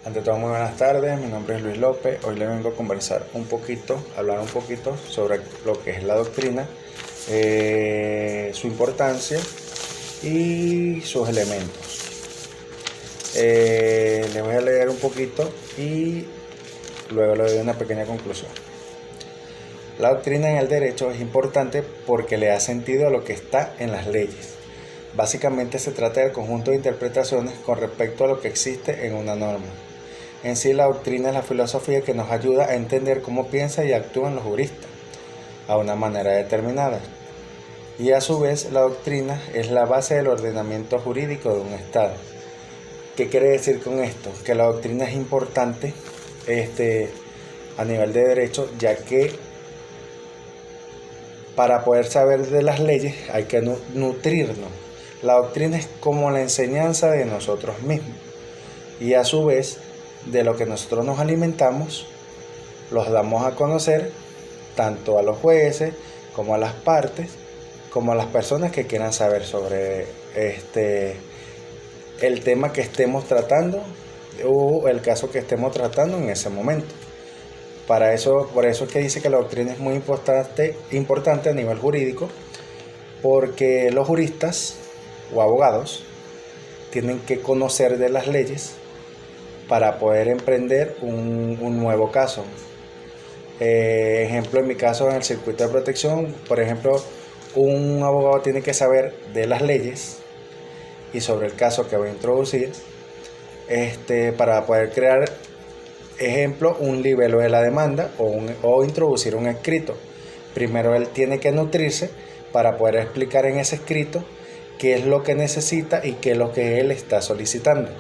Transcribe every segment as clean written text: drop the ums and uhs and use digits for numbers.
Ante todo, muy buenas tardes, mi nombre es Luis López. Hoy le vengo a conversar hablar un poquito sobre lo que es la doctrina, su importancia y sus elementos. Les voy a leer un poquito y luego le doy una pequeña conclusión. La doctrina en el derecho es importante porque le da sentido a lo que está en las leyes. Básicamente se trata del conjunto de interpretaciones con respecto a lo que existe en una norma. En sí, la doctrina es la filosofía que nos ayuda a entender cómo piensan y actúan los juristas a una manera determinada. Y a su vez, la doctrina es la base del ordenamiento jurídico de un Estado. ¿Qué quiere decir con esto? Que la doctrina es importante a nivel de derecho, ya que para poder saber de las leyes hay que nutrirnos. La doctrina es como la enseñanza de nosotros mismos. Y a su vez, de lo que nosotros nos alimentamos, los damos a conocer tanto a los jueces como a las partes, como a las personas que quieran saber sobre el tema que estemos tratando o el caso que estemos tratando en ese momento. Por eso es que dice que la doctrina es muy importante a nivel jurídico, porque los juristas o abogados tienen que conocer de las leyes para poder emprender un nuevo caso. Ejemplo, en mi caso, en el circuito de protección, por ejemplo, un abogado tiene que saber de las leyes y sobre el caso que va a introducir, para poder crear, ejemplo, un libelo de la demanda o introducir un escrito. Primero él tiene que nutrirse para poder explicar en ese escrito qué es lo que necesita y qué es lo que él está solicitando.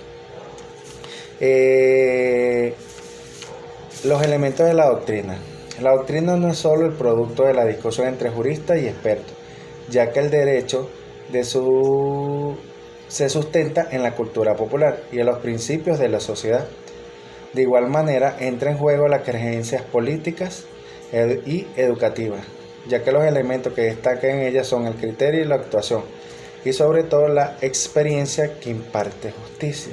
Los elementos de la doctrina. La doctrina no es solo el producto de la discusión entre juristas y expertos, ya que el derecho se sustenta en la cultura popular y en los principios de la sociedad. De igual manera, entra en juego las creencias políticas y educativas, ya que los elementos que destacan en ellas son el criterio y la actuación, y sobre todo la experiencia que imparte justicia.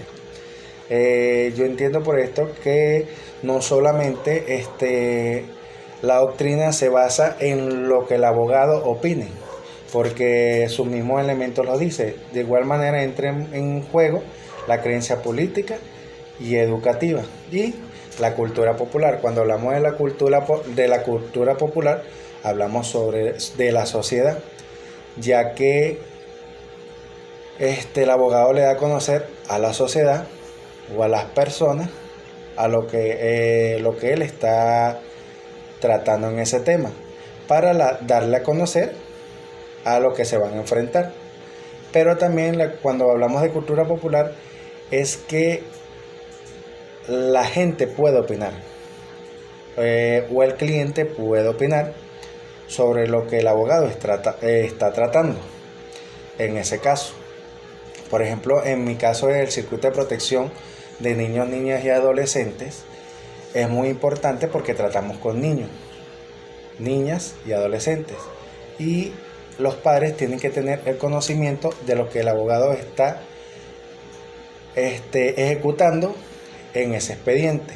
Yo entiendo por esto que no solamente la doctrina se basa en lo que el abogado opine, porque sus mismos elementos lo dice. De igual manera entra en juego la creencia política y educativa y la cultura popular. Cuando hablamos de la cultura popular, hablamos de la sociedad, ya que el abogado le da a conocer a la sociedad o a las personas a lo que él está tratando en ese tema, para darle a conocer a lo que se van a enfrentar. Pero también cuando hablamos de cultura popular es que la gente puede opinar, o el cliente puede opinar sobre lo que el abogado está tratando en ese caso. Por ejemplo, en mi caso del circuito de protección de niños, niñas y adolescentes, es muy importante porque tratamos con niños, niñas y adolescentes, y los padres tienen que tener el conocimiento de lo que el abogado está ejecutando en ese expediente,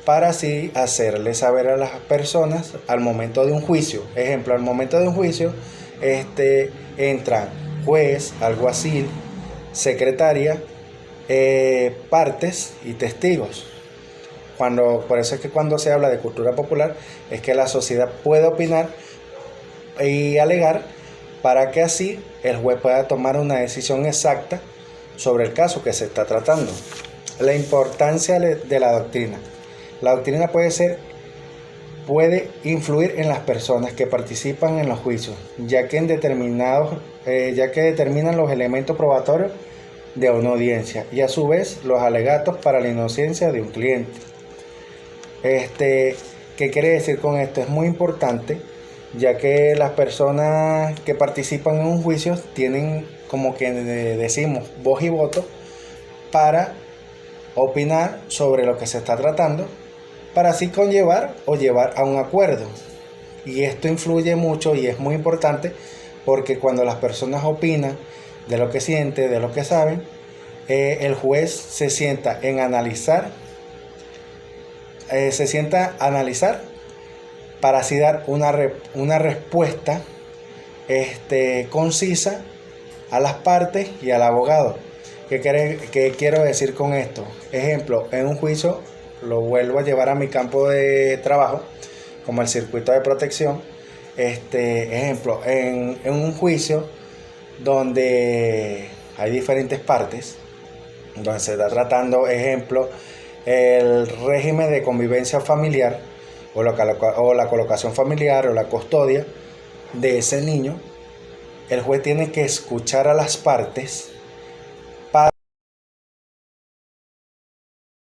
para así hacerle saber a las personas al momento de un juicio. Ejemplo, al momento de un juicio entran juez, alguacil, secretaria, partes y testigos. Por eso es que cuando se habla de cultura popular es que la sociedad puede opinar y alegar, para que así el juez pueda tomar una decisión exacta sobre el caso que se está tratando. La importancia de la doctrina. La doctrina puede influir en las personas que participan en los juicios, ya que determinan los elementos probatorios de una audiencia y a su vez los alegatos para la inocencia de un cliente. ¿Qué quiere decir con esto? Es muy importante, ya que las personas que participan en un juicio tienen, como que decimos, voz y voto para opinar sobre lo que se está tratando, para así llevar a un acuerdo. Y esto influye mucho y es muy importante, porque cuando las personas opinan de lo que sienten, de lo que saben, el juez se sienta en analizar se sienta a analizar para así dar una respuesta concisa a las partes y al abogado. ¿Qué quiero decir con esto? Ejemplo, en un juicio lo vuelvo a llevar a mi campo de trabajo, como el circuito de protección. Ejemplo, en un juicio donde hay diferentes partes, donde se está tratando, ejemplo, el régimen de convivencia familiar o la colocación familiar o la custodia de ese niño, el juez tiene que escuchar a las partes